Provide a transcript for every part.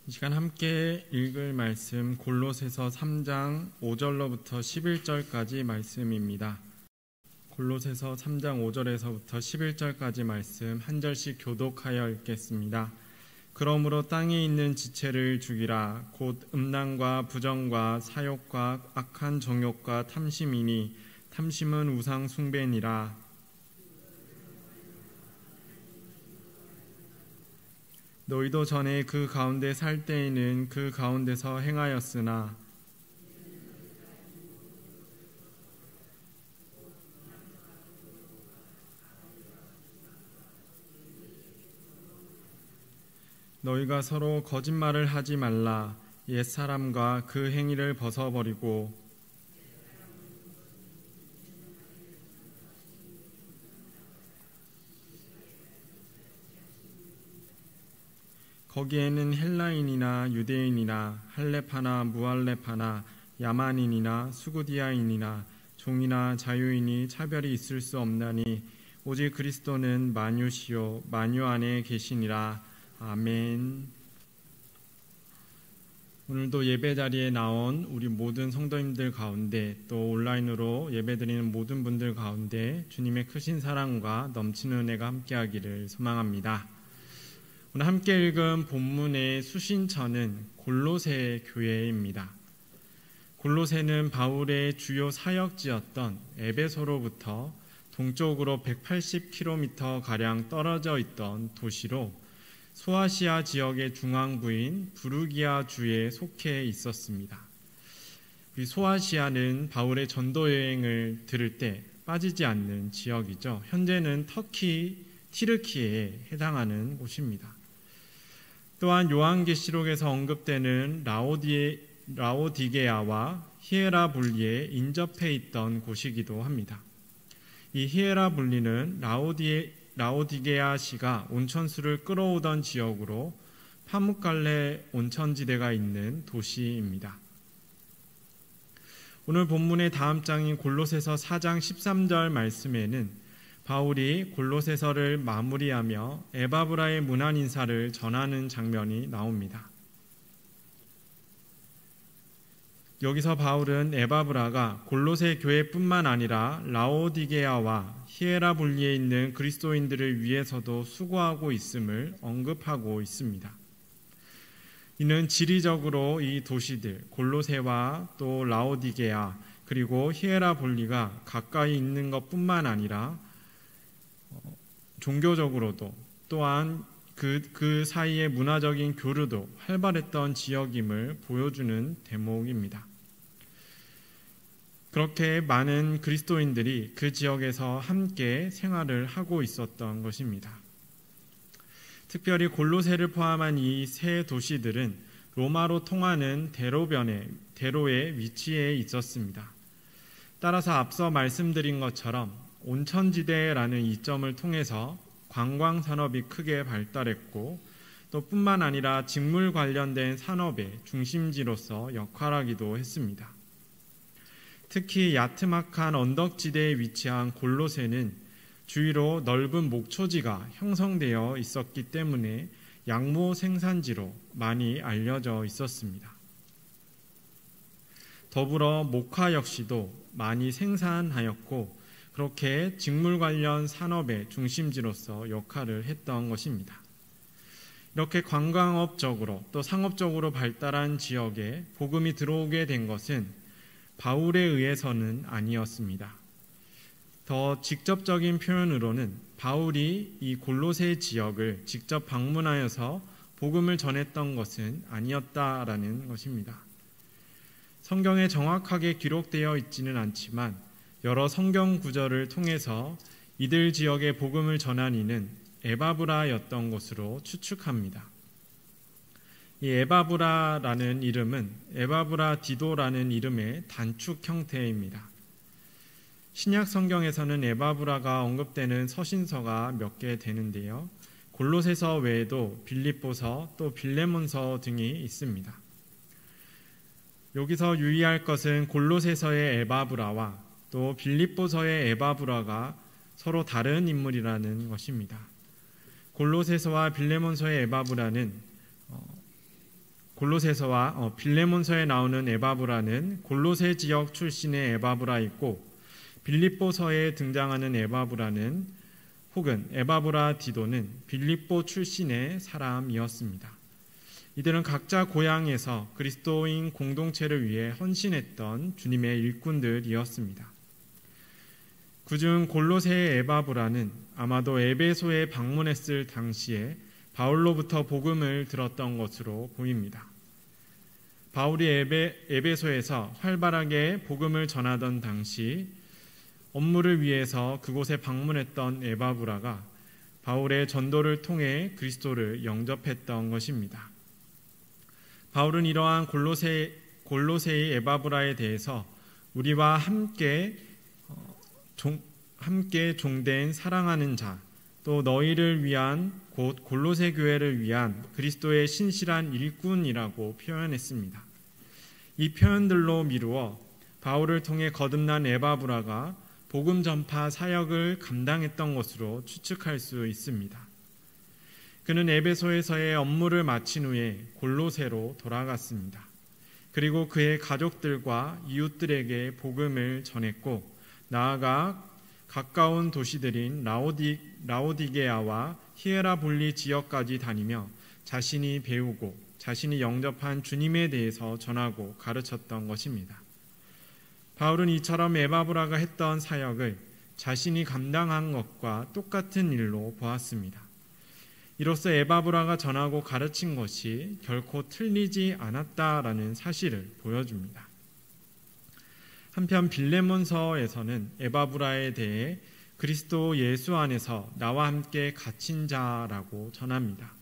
이 시간 함께 읽을 말씀 골로새서 3장 5절로부터 11절까지 말씀입니다. 골로새서 3장 5절에서부터 11절까지 말씀 한 절씩 교독하여 읽겠습니다. 그러므로 땅에 있는 지체를 죽이라. 곧 음란과 부정과 사욕과 악한 정욕과 탐심이니 탐심은 우상 숭배니라. 너희도 전에 그 가운데 살 때에는 그 가운데서 행하였으나 너희가 서로 거짓말을 하지 말라. 옛사람과 그 행위를 벗어버리고 거기에는 헬라인이나 유대인이나 할렙하나 무할렙하나 야만인이나 수구디아인이나 종이나 자유인이 차별이 있을 수 없나니 오직 그리스도는 만유시요 만유 안에 계시니라. 아멘. 오늘도 예배 자리에 나온 우리 모든 성도님들 가운데 또 온라인으로 예배드리는 모든 분들 가운데 주님의 크신 사랑과 넘치는 은혜가 함께하기를 소망합니다. 오늘 함께 읽은 본문의 수신처는 골로새 교회입니다. 골로새는 바울의 주요 사역지였던 에베소로부터 동쪽으로 180km가량 떨어져 있던 도시로 소아시아 지역의 중앙부인 부르기아 주에 속해 있었습니다. 이 소아시아는 바울의 전도 여행을 들을 때 빠지지 않는 지역이죠. 현재는 터키 티르키에 해당하는 곳입니다. 또한 요한계시록에서 언급되는 라오디게아와 히에라볼리에 인접해 있던 곳이기도 합니다. 이 히에라볼리는 라오디게아시가 온천수를 끌어오던 지역으로 파묵갈레 온천지대가 있는 도시입니다. 오늘 본문의 다음 장인 골로새서 4장 13절 말씀에는 바울이 골로새서를 마무리하며 에바브라의 문안 인사를 전하는 장면이 나옵니다. 여기서 바울은 에바브라가 골로새 교회뿐만 아니라 라오디게아와 히에라볼리에 있는 그리스도인들을 위해서도 수고하고 있음을 언급하고 있습니다. 이는 지리적으로 이 도시들 골로새와 또 라오디게아 그리고 히에라볼리가 가까이 있는 것뿐만 아니라 종교적으로도 또한 그 사이의 문화적인 교류도 활발했던 지역임을 보여주는 대목입니다. 그렇게 많은 그리스도인들이 그 지역에서 함께 생활을 하고 있었던 것입니다. 특별히 골로새를 포함한 이 세 도시들은 로마로 통하는 대로의 위치에 있었습니다. 따라서 앞서 말씀드린 것처럼 온천지대라는 이점을 통해서 관광산업이 크게 발달했고 또 뿐만 아니라 직물 관련된 산업의 중심지로서 역할하기도 했습니다. 특히 야트막한 언덕지대에 위치한 골로새는 주위로 넓은 목초지가 형성되어 있었기 때문에 양모 생산지로 많이 알려져 있었습니다. 더불어 목화 역시도 많이 생산하였고 그렇게 직물 관련 산업의 중심지로서 역할을 했던 것입니다. 이렇게 관광업적으로 또 상업적으로 발달한 지역에 복음이 들어오게 된 것은 바울에 의해서는 아니었습니다. 더 직접적인 표현으로는 바울이 이 골로새 지역을 직접 방문하여서 복음을 전했던 것은 아니었다라는 것입니다. 성경에 정확하게 기록되어 있지는 않지만 여러 성경 구절을 통해서 이들 지역의 복음을 전한 이는 에바브라였던 것으로 추측합니다. 이 에바브라라는 이름은 에바브라 디도라는 이름의 단축 형태입니다. 신약 성경에서는 에바브라가 언급되는 서신서가 몇 개 되는데요. 골로새서 외에도 빌립보서 또 빌레몬서 등이 있습니다. 여기서 유의할 것은 골로새서의 에바브라와 또 빌립보서의 에바브라가 서로 다른 인물이라는 것입니다. 골로새서와 빌레몬서의 에바브라는 골로새서와 빌레몬서에 나오는 에바브라는 골로새 지역 출신의 에바브라이고, 빌립보서에 등장하는 에바브라는 혹은 에바브라 디도는 빌립보 출신의 사람이었습니다. 이들은 각자 고향에서 그리스도인 공동체를 위해 헌신했던 주님의 일꾼들이었습니다. 그중 골로새의 에바브라는 아마도 에베소에 방문했을 당시에 바울로부터 복음을 들었던 것으로 보입니다. 바울이 에베소에서 활발하게 복음을 전하던 당시 업무를 위해서 그곳에 방문했던 에바브라가 바울의 전도를 통해 그리스도를 영접했던 것입니다. 바울은 이러한 골로새의 에바브라에 대해서 우리와 함께 종된 사랑하는 자, 또 너희를 위한 곧 골로새 교회를 위한 그리스도의 신실한 일꾼이라고 표현했습니다. 이 표현들로 미루어 바울을 통해 거듭난 에바브라가 복음 전파 사역을 감당했던 것으로 추측할 수 있습니다. 그는 에베소에서의 업무를 마친 후에 골로새로 돌아갔습니다. 그리고 그의 가족들과 이웃들에게 복음을 전했고, 나아가 가까운 도시들인 라오디게아와 히에라볼리 지역까지 다니며 자신이 배우고 자신이 영접한 주님에 대해서 전하고 가르쳤던 것입니다. 바울은 이처럼 에바브라가 했던 사역을 자신이 감당한 것과 똑같은 일로 보았습니다. 이로써 에바브라가 전하고 가르친 것이 결코 틀리지 않았다라는 사실을 보여줍니다. 한편 빌레몬서에서는 에바브라에 대해 그리스도 예수 안에서 나와 함께 갇힌 자라고 전합니다.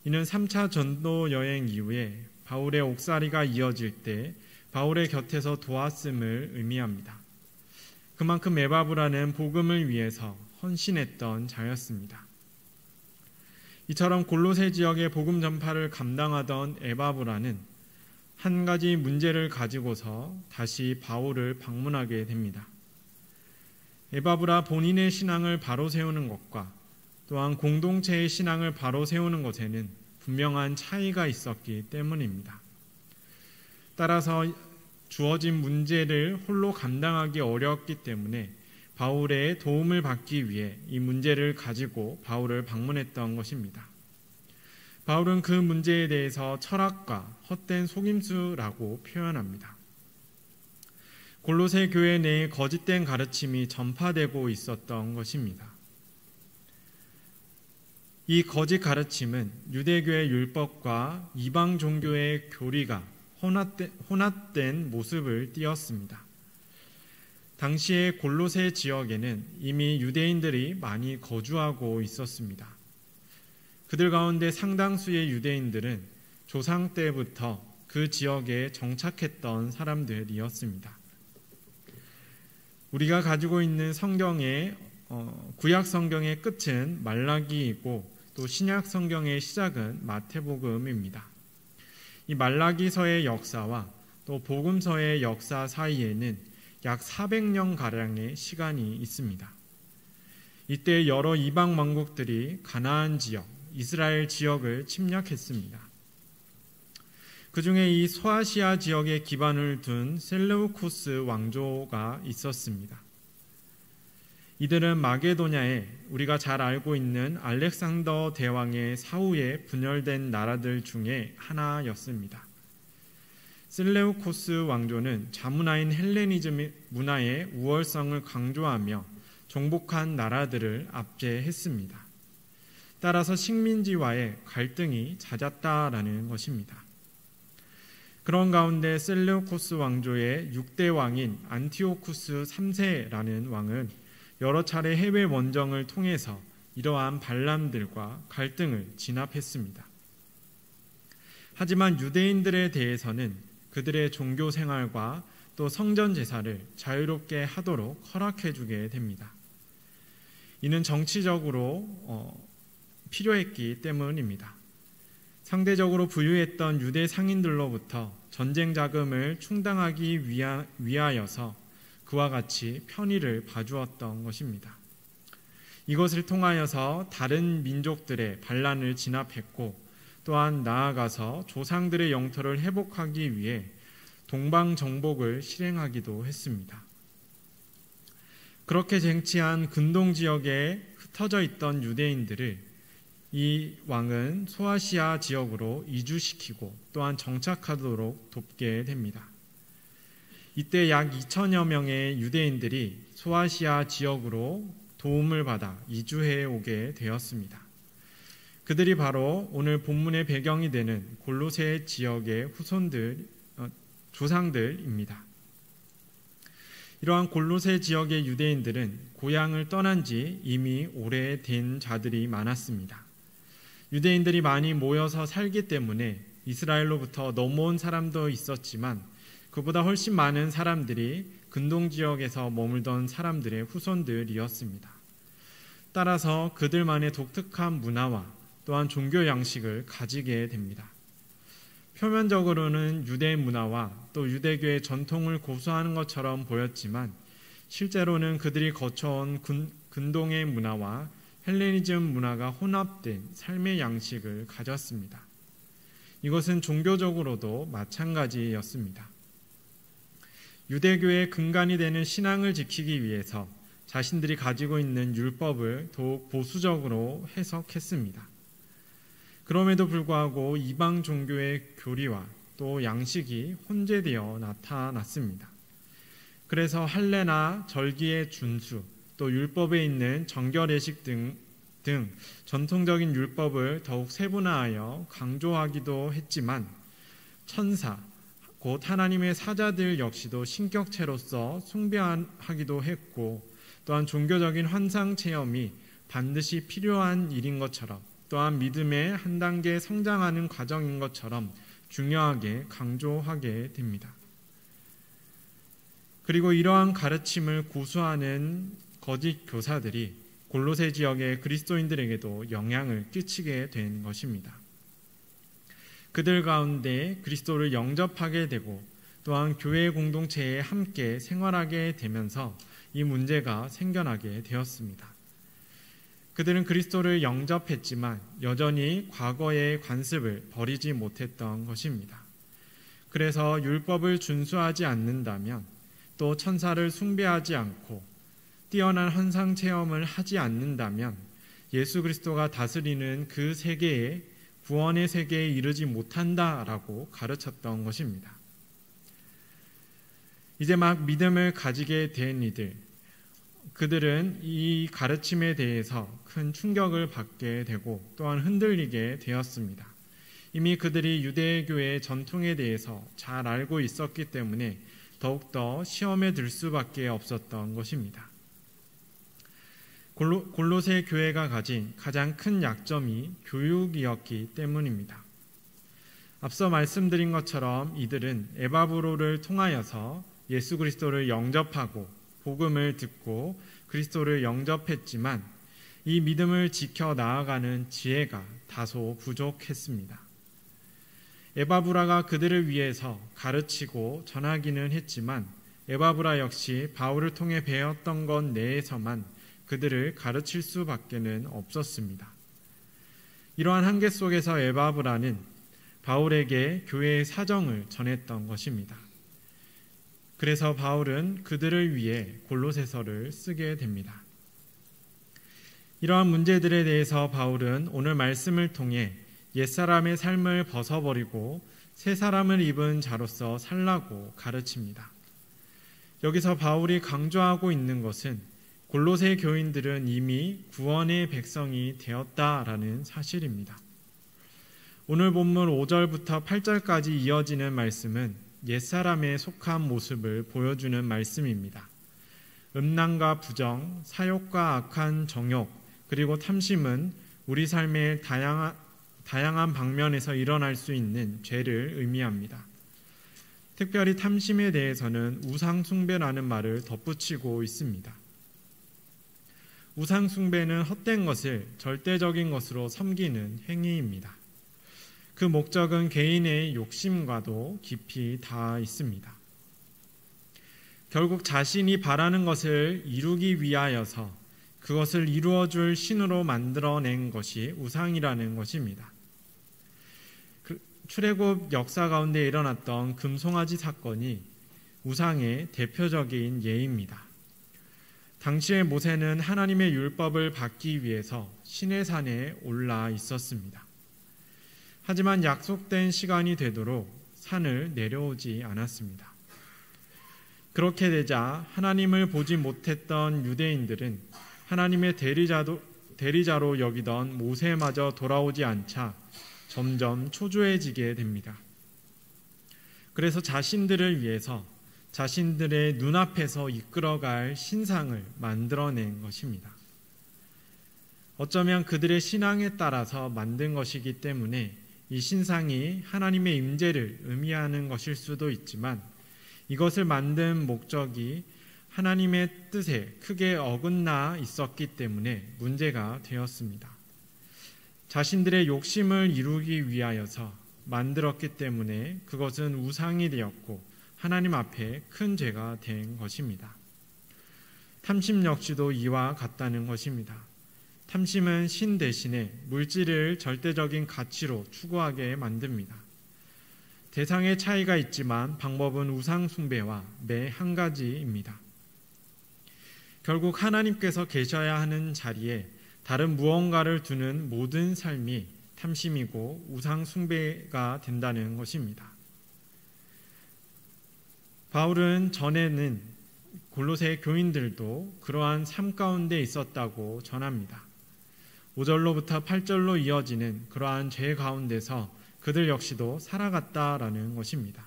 이는 3차 전도 여행 이후에 바울의 옥살이가 이어질 때 바울의 곁에서 도왔음을 의미합니다. 그만큼 에바브라는 복음을 위해서 헌신했던 자였습니다. 이처럼 골로새 지역의 복음 전파를 감당하던 에바브라는 한 가지 문제를 가지고서 다시 바울을 방문하게 됩니다. 에바브라 본인의 신앙을 바로 세우는 것과 또한 공동체의 신앙을 바로 세우는 것에는 분명한 차이가 있었기 때문입니다. 따라서 주어진 문제를 홀로 감당하기 어려웠기 때문에 바울의 도움을 받기 위해 이 문제를 가지고 바울을 방문했던 것입니다. 바울은 그 문제에 대해서 철학과 헛된 속임수라고 표현합니다. 골로새 교회 내에 거짓된 가르침이 전파되고 있었던 것입니다. 이 거짓 가르침은 유대교의 율법과 이방 종교의 교리가 혼합된 모습을 띠었습니다. 당시의 골로새 지역에는 이미 유대인들이 많이 거주하고 있었습니다. 그들 가운데 상당수의 유대인들은 조상 때부터 그 지역에 정착했던 사람들이었습니다. 우리가 가지고 있는 성경의 구약 성경의 끝은 말라기이고 또 신약 성경의 시작은 마태복음입니다. 이 말라기서의 역사와 또 복음서의 역사 사이에는 약 400년가량의 시간이 있습니다. 이때 여러 이방 왕국들이 가나안 지역, 이스라엘 지역을 침략했습니다. 그 중에 이 소아시아 지역에 기반을 둔 셀레우코스 왕조가 있었습니다. 이들은 마게도냐에 우리가 잘 알고 있는 알렉산더 대왕의 사후에 분열된 나라들 중에 하나였습니다. 셀레우코스 왕조는 자문화인 헬레니즘 문화의 우월성을 강조하며 정복한 나라들을 압제했습니다. 따라서 식민지와의 갈등이 잦았다라는 것입니다. 그런 가운데 셀레우코스 왕조의 6대 왕인 안티오쿠스 3세라는 왕은 여러 차례 해외 원정을 통해서 이러한 반란들과 갈등을 진압했습니다. 하지만 유대인들에 대해서는 그들의 종교 생활과 또 성전 제사를 자유롭게 하도록 허락해주게 됩니다. 이는 정치적으로 필요했기 때문입니다. 상대적으로 부유했던 유대 상인들로부터 전쟁 자금을 충당하기 위하여서 그와 같이 편의를 봐주었던 것입니다. 이것을 통하여서 다른 민족들의 반란을 진압했고 또한 나아가서 조상들의 영토를 회복하기 위해 동방정복을 실행하기도 했습니다. 그렇게 쟁취한 근동 지역에 흩어져 있던 유대인들을 이 왕은 소아시아 지역으로 이주시키고 또한 정착하도록 돕게 됩니다. 이때 약 2천여 명의 유대인들이 소아시아 지역으로 도움을 받아 이주해 오게 되었습니다. 그들이 바로 오늘 본문의 배경이 되는 골로새 지역의 조상들입니다. 이러한 골로새 지역의 유대인들은 고향을 떠난 지 이미 오래된 자들이 많았습니다. 유대인들이 많이 모여서 살기 때문에 이스라엘로부터 넘어온 사람도 있었지만 그보다 훨씬 많은 사람들이 근동 지역에서 머물던 사람들의 후손들이었습니다. 따라서 그들만의 독특한 문화와 또한 종교 양식을 가지게 됩니다. 표면적으로는 유대 문화와 또 유대교의 전통을 고수하는 것처럼 보였지만 실제로는 그들이 거쳐온 근동의 문화와 헬레니즘 문화가 혼합된 삶의 양식을 가졌습니다. 이것은 종교적으로도 마찬가지였습니다. 유대교의 근간이 되는 신앙을 지키기 위해서 자신들이 가지고 있는 율법을 더욱 보수적으로 해석했습니다. 그럼에도 불구하고 이방 종교의 교리와 또 양식이 혼재되어 나타났습니다. 그래서 할례나 절기의 준수, 또 율법에 있는 정결예식 등 전통적인 율법을 더욱 세분화하여 강조하기도 했지만 천사, 곧 하나님의 사자들 역시도 신격체로서 숭배하기도 했고 또한 종교적인 환상 체험이 반드시 필요한 일인 것처럼 또한 믿음의 한 단계 성장하는 과정인 것처럼 중요하게 강조하게 됩니다. 그리고 이러한 가르침을 고수하는 거짓 교사들이 골로새 지역의 그리스도인들에게도 영향을 끼치게 된 것입니다. 그들 가운데 그리스도를 영접하게 되고 또한 교회 공동체에 함께 생활하게 되면서 이 문제가 생겨나게 되었습니다. 그들은 그리스도를 영접했지만 여전히 과거의 관습을 버리지 못했던 것입니다. 그래서 율법을 준수하지 않는다면 또 천사를 숭배하지 않고 뛰어난 환상 체험을 하지 않는다면 예수 그리스도가 다스리는 그 세계에 구원의 세계에 이르지 못한다라고 가르쳤던 것입니다. 이제 막 믿음을 가지게 된 그들은 이 가르침에 대해서 큰 충격을 받게 되고 또한 흔들리게 되었습니다. 이미 그들이 유대교의 전통에 대해서 잘 알고 있었기 때문에 더욱더 시험에 들 수밖에 없었던 것입니다. 골로새 교회가 가진 가장 큰 약점이 교육이었기 때문입니다. 앞서 말씀드린 것처럼 이들은 에바브로를 통하여서 예수 그리스도를 영접하고 복음을 듣고 그리스도를 영접했지만 이 믿음을 지켜 나아가는 지혜가 다소 부족했습니다. 에바브라가 그들을 위해서 가르치고 전하기는 했지만 에바브라 역시 바울을 통해 배웠던 것 내에서만 그들을 가르칠 수밖에는 없었습니다. 이러한 한계 속에서 에바브라는 바울에게 교회의 사정을 전했던 것입니다. 그래서 바울은 그들을 위해 골로새서를 쓰게 됩니다. 이러한 문제들에 대해서 바울은 오늘 말씀을 통해 옛사람의 삶을 벗어버리고 새 사람을 입은 자로서 살라고 가르칩니다. 여기서 바울이 강조하고 있는 것은 골로새 교인들은 이미 구원의 백성이 되었다라는 사실입니다. 오늘 본문 5절부터 8절까지 이어지는 말씀은 옛사람에 속한 모습을 보여주는 말씀입니다. 음란과 부정, 사욕과 악한 정욕, 그리고 탐심은 우리 삶의 다양한 방면에서 일어날 수 있는 죄를 의미합니다. 특별히 탐심에 대해서는 우상숭배라는 말을 덧붙이고 있습니다. 우상숭배는 헛된 것을 절대적인 것으로 섬기는 행위입니다. 그 목적은 개인의 욕심과도 깊이 닿아 있습니다. 결국 자신이 바라는 것을 이루기 위하여서 그것을 이루어줄 신으로 만들어낸 것이 우상이라는 것입니다. 출애굽 역사 가운데 일어났던 금송아지 사건이 우상의 대표적인 예입니다. 당시의 모세는 하나님의 율법을 받기 위해서 시내산에 올라 있었습니다. 하지만 약속된 시간이 되도록 산을 내려오지 않았습니다. 그렇게 되자 하나님을 보지 못했던 유대인들은 하나님의 대리자로 여기던 모세마저 돌아오지 않자 점점 초조해지게 됩니다. 그래서 자신들을 위해서 자신들의 눈앞에서 이끌어갈 신상을 만들어낸 것입니다. 어쩌면 그들의 신앙에 따라서 만든 것이기 때문에 이 신상이 하나님의 임재를 의미하는 것일 수도 있지만 이것을 만든 목적이 하나님의 뜻에 크게 어긋나 있었기 때문에 문제가 되었습니다. 자신들의 욕심을 이루기 위하여서 만들었기 때문에 그것은 우상이 되었고 하나님 앞에 큰 죄가 된 것입니다. 탐심 역시도 이와 같다는 것입니다. 탐심은 신 대신에 물질을 절대적인 가치로 추구하게 만듭니다. 대상의 차이가 있지만 방법은 우상 숭배와 매 한 가지입니다. 결국 하나님께서 계셔야 하는 자리에 다른 무언가를 두는 모든 삶이 탐심이고 우상 숭배가 된다는 것입니다. 바울은 전에는 골로새 교인들도 그러한 삶 가운데 있었다고 전합니다. 5절로부터 8절로 이어지는 그러한 죄 가운데서 그들 역시도 살아갔다라는 것입니다.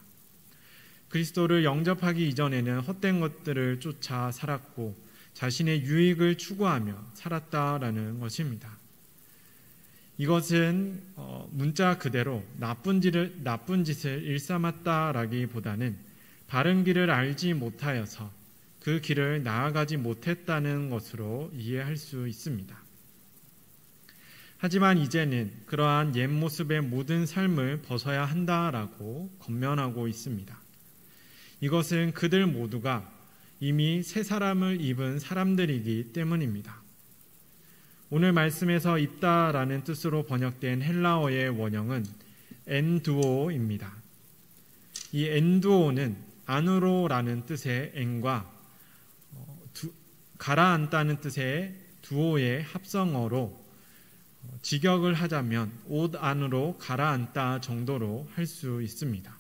그리스도를 영접하기 이전에는 헛된 것들을 쫓아 살았고 자신의 유익을 추구하며 살았다라는 것입니다. 이것은 문자 그대로 나쁜 짓을 일삼았다라기보다는 바른 길을 알지 못하여서 그 길을 나아가지 못했다는 것으로 이해할 수 있습니다. 하지만 이제는 그러한 옛 모습의 모든 삶을 벗어야 한다라고 권면하고 있습니다. 이것은 그들 모두가 이미 새 사람을 입은 사람들이기 때문입니다. 오늘 말씀에서 입다라는 뜻으로 번역된 헬라어의 원형은 엔두오입니다. 이 엔두오는 안으로라는 뜻의 엔과 가라앉다는 뜻의 두오의 합성어로 직역을 하자면 옷 안으로 가라앉다 정도로 할 수 있습니다.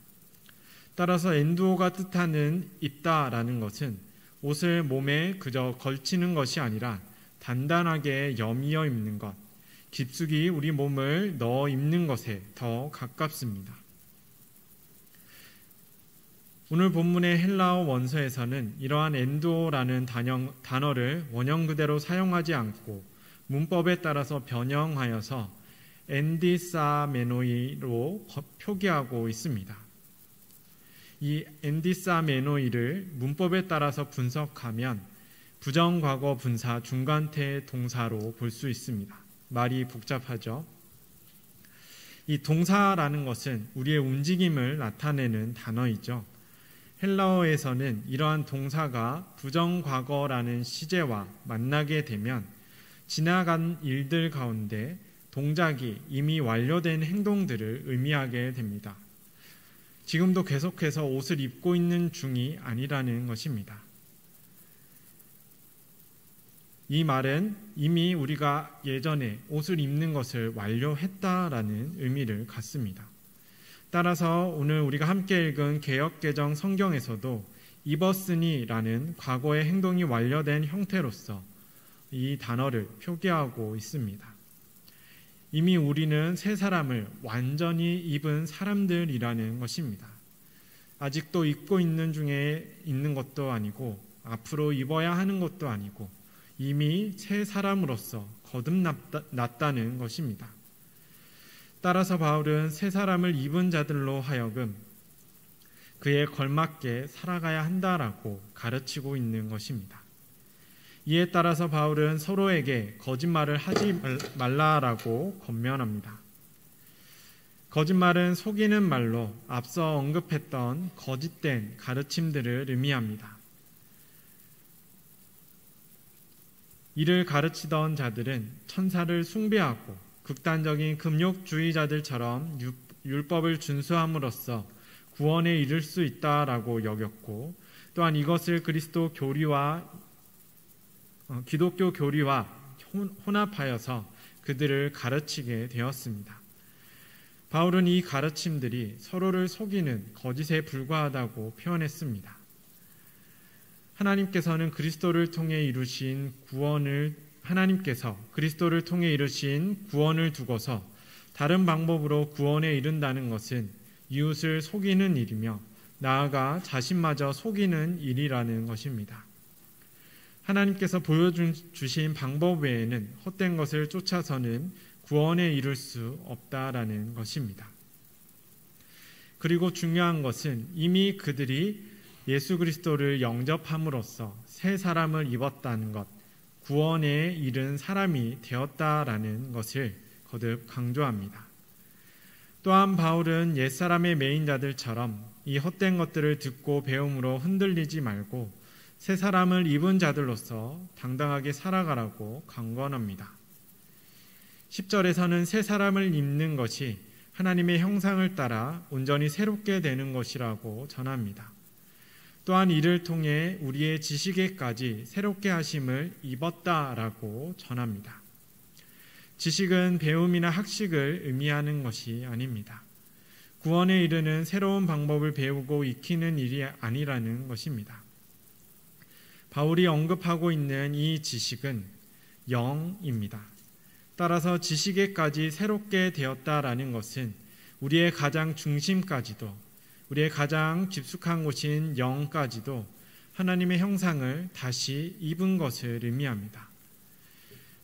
따라서 엔두오가 뜻하는 입다라는 것은 옷을 몸에 그저 걸치는 것이 아니라 단단하게 여미어 입는 것, 깊숙이 우리 몸을 넣어 입는 것에 더 가깝습니다. 오늘 본문의 헬라어 원서에서는 이러한 엔두오라는 단어를 원형 그대로 사용하지 않고 문법에 따라서 변형하여서 엔디사메노이로 표기하고 있습니다. 이 엔디사메노이를 문법에 따라서 분석하면 부정과거 분사 중간태 동사로 볼 수 있습니다. 말이 복잡하죠. 이 동사라는 것은 우리의 움직임을 나타내는 단어이죠. 헬라어에서는 이러한 동사가 부정과거라는 시제와 만나게 되면 지나간 일들 가운데 동작이 이미 완료된 행동들을 의미하게 됩니다. 지금도 계속해서 옷을 입고 있는 중이 아니라는 것입니다. 이 말은 이미 우리가 예전에 옷을 입는 것을 완료했다라는 의미를 갖습니다. 따라서 오늘 우리가 함께 읽은 개역개정 성경에서도 입었으니라는 과거의 행동이 완료된 형태로서 이 단어를 표기하고 있습니다. 이미 우리는 새 사람을 완전히 입은 사람들이라는 것입니다. 아직도 입고 있는 중에 있는 것도 아니고 앞으로 입어야 하는 것도 아니고 이미 새 사람으로서 거듭났다는 것입니다. 따라서 바울은 새 사람을 입은 자들로 하여금 그에 걸맞게 살아가야 한다라고 가르치고 있는 것입니다. 이에 따라서 바울은 서로에게 거짓말을 하지 말라라고 권면합니다. 거짓말은 속이는 말로 앞서 언급했던 거짓된 가르침들을 의미합니다. 이를 가르치던 자들은 천사를 숭배하고 극단적인 금욕주의자들처럼 율법을 준수함으로써 구원에 이를 수 있다라고 여겼고, 또한 이것을 기독교 교리와 혼합하여서 그들을 가르치게 되었습니다. 바울은 이 가르침들이 서로를 속이는 거짓에 불과하다고 표현했습니다. 하나님께서 그리스도를 통해 이루신 구원을 두고서 다른 방법으로 구원에 이른다는 것은 이웃을 속이는 일이며 나아가 자신마저 속이는 일이라는 것입니다. 하나님께서 보여주신 방법 외에는 헛된 것을 쫓아서는 구원에 이를 수 없다라는 것입니다. 그리고 중요한 것은 이미 그들이 예수 그리스도를 영접함으로써 새 사람을 입었다는 것, 구원에 이른 사람이 되었다라는 것을 거듭 강조합니다. 또한 바울은 옛사람의 매인자들처럼 이 헛된 것들을 듣고 배움으로 흔들리지 말고 새 사람을 입은 자들로서 당당하게 살아가라고 강권합니다. 10절에서는 새 사람을 입는 것이 하나님의 형상을 따라 온전히 새롭게 되는 것이라고 전합니다. 또한 이를 통해 우리의 지식에까지 새롭게 하심을 입었다라고 전합니다. 지식은 배움이나 학식을 의미하는 것이 아닙니다. 구원에 이르는 새로운 방법을 배우고 익히는 일이 아니라는 것입니다. 바울이 언급하고 있는 이 지식은 영입니다. 따라서 지식에까지 새롭게 되었다라는 것은 우리의 가장 중심까지도, 우리의 가장 깊숙한 곳인 영까지도 하나님의 형상을 다시 입은 것을 의미합니다.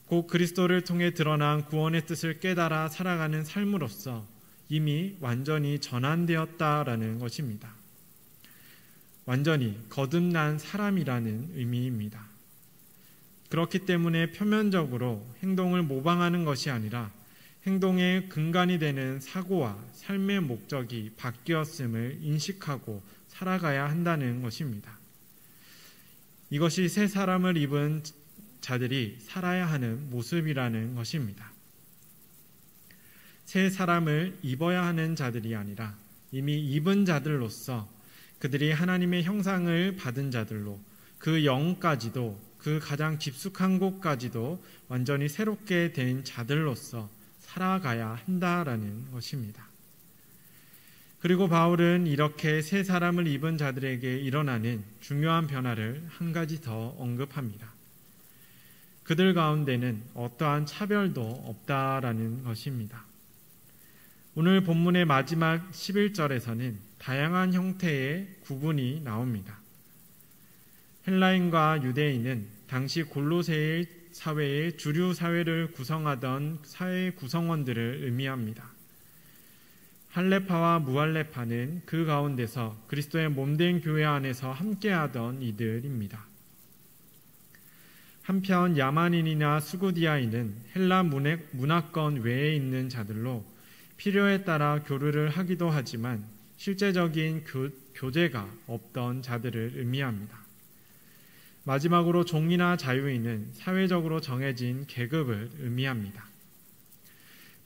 곧 그리스도를 통해 드러난 구원의 뜻을 깨달아 살아가는 삶으로서 이미 완전히 전환되었다라는 것입니다. 완전히 거듭난 사람이라는 의미입니다. 그렇기 때문에 표면적으로 행동을 모방하는 것이 아니라 행동의 근간이 되는 사고와 삶의 목적이 바뀌었음을 인식하고 살아가야 한다는 것입니다. 이것이 새 사람을 입은 자들이 살아야 하는 모습이라는 것입니다. 새 사람을 입어야 하는 자들이 아니라 이미 입은 자들로서 그들이 하나님의 형상을 받은 자들로 그 영까지도, 그 가장 깊숙한 곳까지도 완전히 새롭게 된 자들로서 살아가야 한다라는 것입니다. 그리고 바울은 이렇게 새 사람을 입은 자들에게 일어나는 중요한 변화를 한 가지 더 언급합니다. 그들 가운데는 어떠한 차별도 없다라는 것입니다. 오늘 본문의 마지막 11절에서는 다양한 형태의 구분이 나옵니다. 헬라인과 유대인은 당시 골로새 사회의 주류 사회를 구성하던 사회 구성원들을 의미합니다. 할레파와 무할레파는 그 가운데서 그리스도의 몸된 교회 안에서 함께하던 이들입니다. 한편 야만인이나 수구디아인은 헬라 문화권 외에 있는 자들로 필요에 따라 교류를 하기도 하지만 실제적인 교제가 없던 자들을 의미합니다. 마지막으로 종이나 자유인은 사회적으로 정해진 계급을 의미합니다.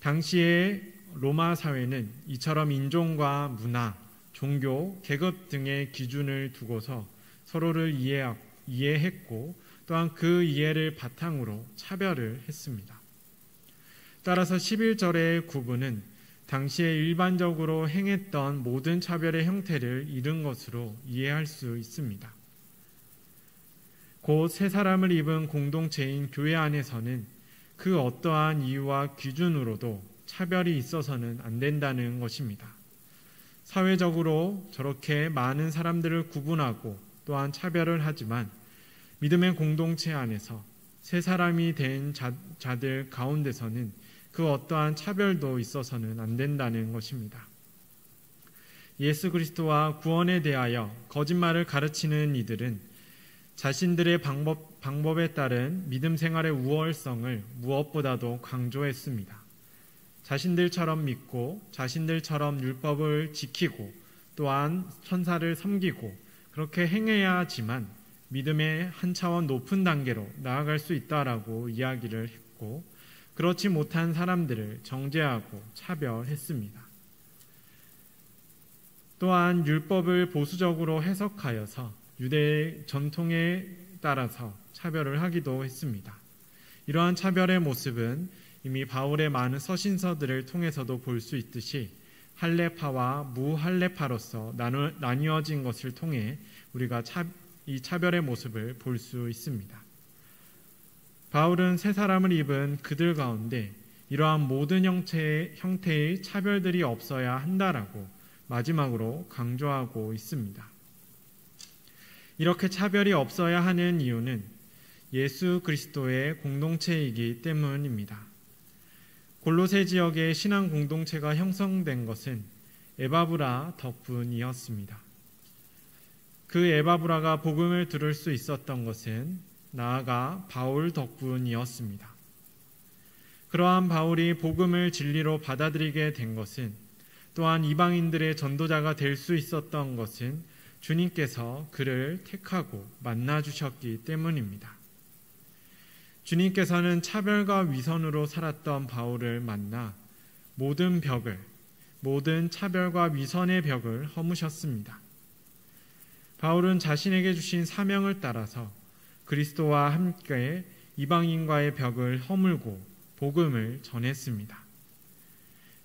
당시의 로마 사회는 이처럼 인종과 문화, 종교, 계급 등의 기준을 두고서 서로를 이해했고 또한 그 이해를 바탕으로 차별을 했습니다. 따라서 11절의 구분은 당시에 일반적으로 행했던 모든 차별의 형태를 잃은 것으로 이해할 수 있습니다. 곧 새 사람을 입은 공동체인 교회 안에서는 그 어떠한 이유와 기준으로도 차별이 있어서는 안 된다는 것입니다. 사회적으로 저렇게 많은 사람들을 구분하고 또한 차별을 하지만 믿음의 공동체 안에서 새 사람이 된 자들 가운데서는 그 어떠한 차별도 있어서는 안 된다는 것입니다. 예수 그리스도와 구원에 대하여 거짓말을 가르치는 이들은 자신들의 방법에 따른 믿음 생활의 우월성을 무엇보다도 강조했습니다. 자신들처럼 믿고 자신들처럼 율법을 지키고 또한 천사를 섬기고 그렇게 행해야 하지만 믿음의 한 차원 높은 단계로 나아갈 수 있다라고 이야기를 했고 그렇지 못한 사람들을 정죄하고 차별했습니다. 또한 율법을 보수적으로 해석하여서 유대 전통에 따라서 차별을 하기도 했습니다. 이러한 차별의 모습은 이미 바울의 많은 서신서들을 통해서도 볼 수 있듯이 할례파와 무할례파로서 나뉘어진 것을 통해 우리가 이 차별의 모습을 볼 수 있습니다. 바울은 새 사람을 입은 그들 가운데 이러한 모든 형태의 차별들이 없어야 한다라고 마지막으로 강조하고 있습니다. 이렇게 차별이 없어야 하는 이유는 예수 그리스도의 공동체이기 때문입니다. 골로새 지역의 신앙 공동체가 형성된 것은 에바브라 덕분이었습니다. 그 에바브라가 복음을 들을 수 있었던 것은 나아가 바울 덕분이었습니다. 그러한 바울이 복음을 진리로 받아들이게 된 것은, 또한 이방인들의 전도자가 될 수 있었던 것은 주님께서 그를 택하고 만나주셨기 때문입니다. 주님께서는 차별과 위선으로 살았던 바울을 만나 모든 차별과 위선의 벽을 허무셨습니다. 바울은 자신에게 주신 사명을 따라서 그리스도와 함께 이방인과의 벽을 허물고 복음을 전했습니다.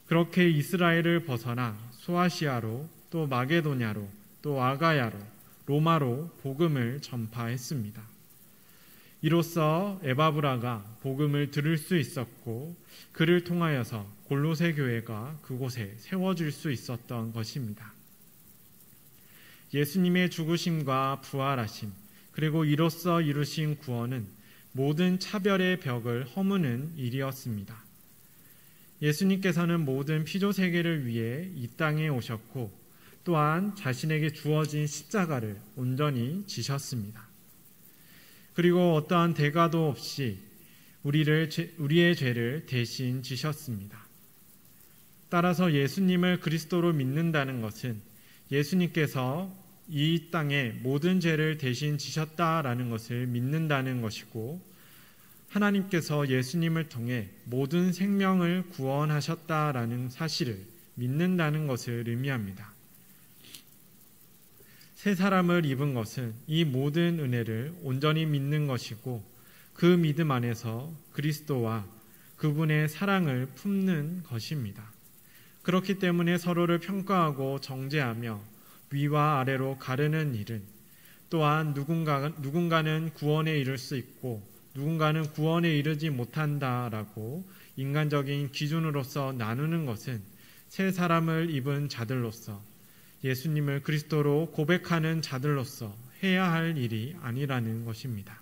그렇게 이스라엘을 벗어나 소아시아로, 또 마게도냐로, 또 아가야로, 로마로 복음을 전파했습니다. 이로써 에바브라가 복음을 들을 수 있었고, 그를 통하여서 골로새 교회가 그곳에 세워질 수 있었던 것입니다. 예수님의 죽으심과 부활하심, 그리고 이로써 이루신 구원은 모든 차별의 벽을 허무는 일이었습니다. 예수님께서는 모든 피조 세계를 위해 이 땅에 오셨고, 또한 자신에게 주어진 십자가를 온전히 지셨습니다. 그리고 어떠한 대가도 없이 우리의 죄를 대신 지셨습니다. 따라서 예수님을 그리스도로 믿는다는 것은 예수님께서 이 땅에 모든 죄를 대신 지셨다라는 것을 믿는다는 것이고, 하나님께서 예수님을 통해 모든 생명을 구원하셨다라는 사실을 믿는다는 것을 의미합니다. 새 사람을 입은 것은 이 모든 은혜를 온전히 믿는 것이고, 그 믿음 안에서 그리스도와 그분의 사랑을 품는 것입니다. 그렇기 때문에 서로를 평가하고 정죄하며 위와 아래로 가르는 일은, 또한 누군가는 구원에 이를 수 있고 누군가는 구원에 이르지 못한다라고 인간적인 기준으로서 나누는 것은 새 사람을 입은 자들로서, 예수님을 그리스도로 고백하는 자들로서 해야 할 일이 아니라는 것입니다.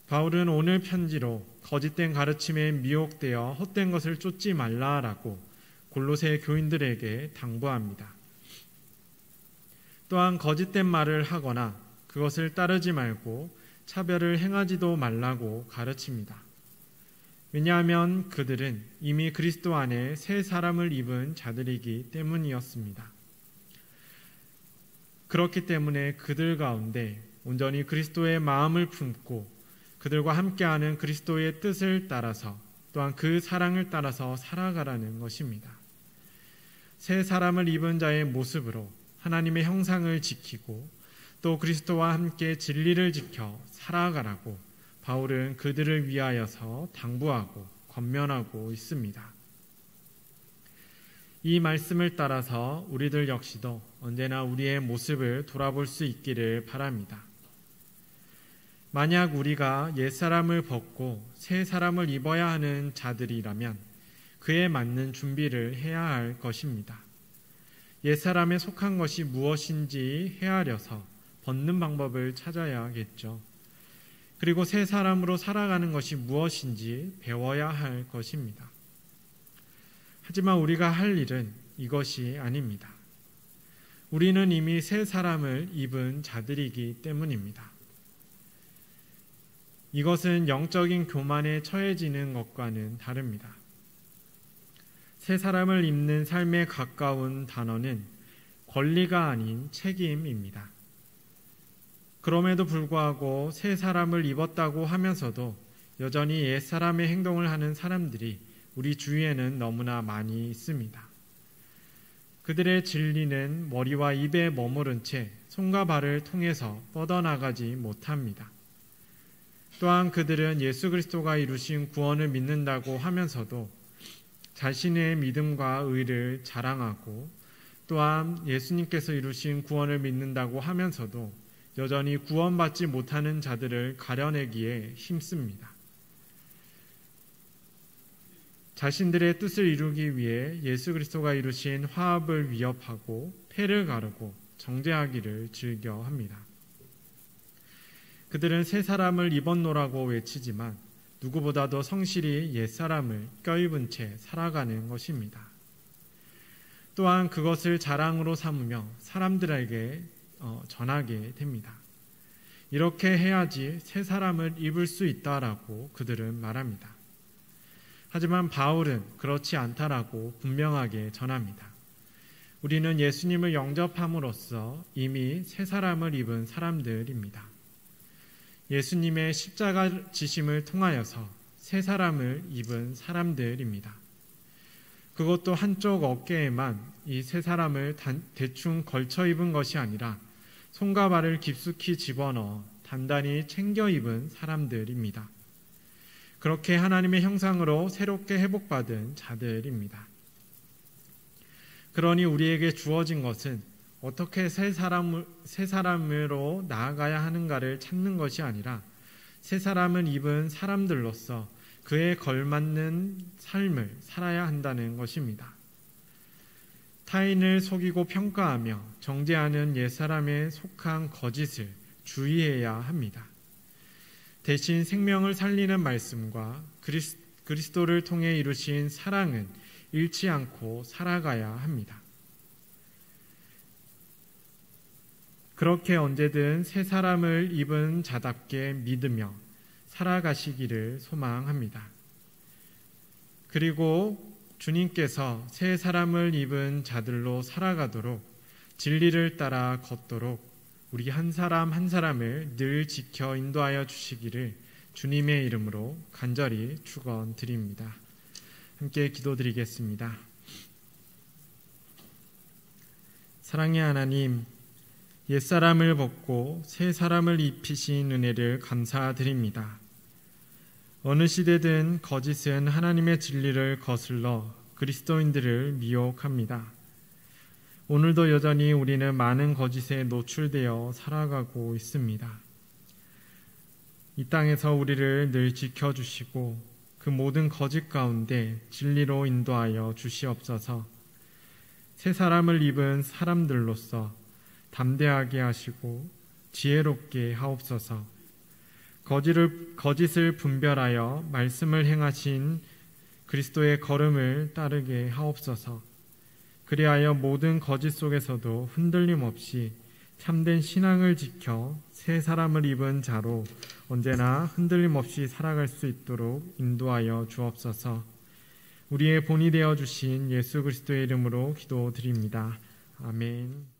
바울은 오늘 편지로 거짓된 가르침에 미혹되어 헛된 것을 쫓지 말라라고 골로새 교인들에게 당부합니다. 또한 거짓된 말을 하거나 그것을 따르지 말고 차별을 행하지도 말라고 가르칩니다. 왜냐하면 그들은 이미 그리스도 안에 새 사람을 입은 자들이기 때문이었습니다. 그렇기 때문에 그들 가운데 온전히 그리스도의 마음을 품고 그들과 함께하는 그리스도의 뜻을 따라서, 또한 그 사랑을 따라서 살아가라는 것입니다. 새 사람을 입은 자의 모습으로 하나님의 형상을 지키고 또 그리스도와 함께 진리를 지켜 살아가라고 바울은 그들을 위하여서 당부하고 권면하고 있습니다. 이 말씀을 따라서 우리들 역시도 언제나 우리의 모습을 돌아볼 수 있기를 바랍니다. 만약 우리가 옛사람을 벗고 새 사람을 입어야 하는 자들이라면 그에 맞는 준비를 해야 할 것입니다. 옛사람에 속한 것이 무엇인지 헤아려서 벗는 방법을 찾아야겠죠. 그리고 새 사람으로 살아가는 것이 무엇인지 배워야 할 것입니다. 하지만 우리가 할 일은 이것이 아닙니다. 우리는 이미 새 사람을 입은 자들이기 때문입니다. 이것은 영적인 교만에 처해지는 것과는 다릅니다. 새 사람을 입는 삶에 가까운 단어는 권리가 아닌 책임입니다. 그럼에도 불구하고 새 사람을 입었다고 하면서도 여전히 옛 사람의 행동을 하는 사람들이 우리 주위에는 너무나 많이 있습니다. 그들의 진리는 머리와 입에 머무른 채 손과 발을 통해서 뻗어나가지 못합니다. 또한 그들은 예수 그리스도가 이루신 구원을 믿는다고 하면서도 자신의 믿음과 의를 자랑하고 또한 예수님께서 이루신 구원을 믿는다고 하면서도 여전히 구원받지 못하는 자들을 가려내기에 힘씁니다. 자신들의 뜻을 이루기 위해 예수 그리스도가 이루신 화합을 위협하고 패를 가르고 정죄하기를 즐겨합니다. 그들은 새 사람을 입었노라고 외치지만 누구보다도 성실히 옛사람을 껴입은 채 살아가는 것입니다. 또한 그것을 자랑으로 삼으며 사람들에게 전하게 됩니다. 이렇게 해야지 새 사람을 입을 수 있다라고 그들은 말합니다. 하지만 바울은 그렇지 않다라고 분명하게 전합니다. 우리는 예수님을 영접함으로써 이미 새 사람을 입은 사람들입니다. 예수님의 십자가 지심을 통하여서 새 사람을 입은 사람들입니다. 그것도 한쪽 어깨에만 이 새 사람을 대충 걸쳐 입은 것이 아니라 손과 발을 깊숙이 집어넣어 단단히 챙겨 입은 사람들입니다. 그렇게 하나님의 형상으로 새롭게 회복받은 자들입니다. 그러니 우리에게 주어진 것은 어떻게 새 사람으로 나아가야 하는가를 찾는 것이 아니라 새 사람을 입은 사람들로서 그에 걸맞는 삶을 살아야 한다는 것입니다. 타인을 속이고 평가하며 정죄하는 옛사람에 속한 거짓을 주의해야 합니다. 대신 생명을 살리는 말씀과 그리스도를 통해 이루신 사랑은 잃지 않고 살아가야 합니다. 그렇게 언제든 새 사람을 입은 자답게 믿으며 살아가시기를 소망합니다. 그리고 주님께서 새 사람을 입은 자들로 살아가도록 진리를 따라 걷도록 우리 한 사람 한 사람을 늘 지켜 인도하여 주시기를 주님의 이름으로 간절히 축원드립니다. 함께 기도드리겠습니다. 사랑의 하나님, 옛사람을 벗고 새 사람을 입히신 은혜를 감사드립니다. 어느 시대든 거짓은 하나님의 진리를 거슬러 그리스도인들을 미혹합니다. 오늘도 여전히 우리는 많은 거짓에 노출되어 살아가고 있습니다. 이 땅에서 우리를 늘 지켜주시고 그 모든 거짓 가운데 진리로 인도하여 주시옵소서. 새 사람을 입은 사람들로서 담대하게 하시고 지혜롭게 하옵소서. 거짓을 분별하여 말씀을 행하신 그리스도의 걸음을 따르게 하옵소서. 그리하여 모든 거짓 속에서도 흔들림 없이 참된 신앙을 지켜 새 사람을 입은 자로 언제나 흔들림 없이 살아갈 수 있도록 인도하여 주옵소서. 우리의 본이 되어 주신 예수 그리스도의 이름으로 기도드립니다. 아멘.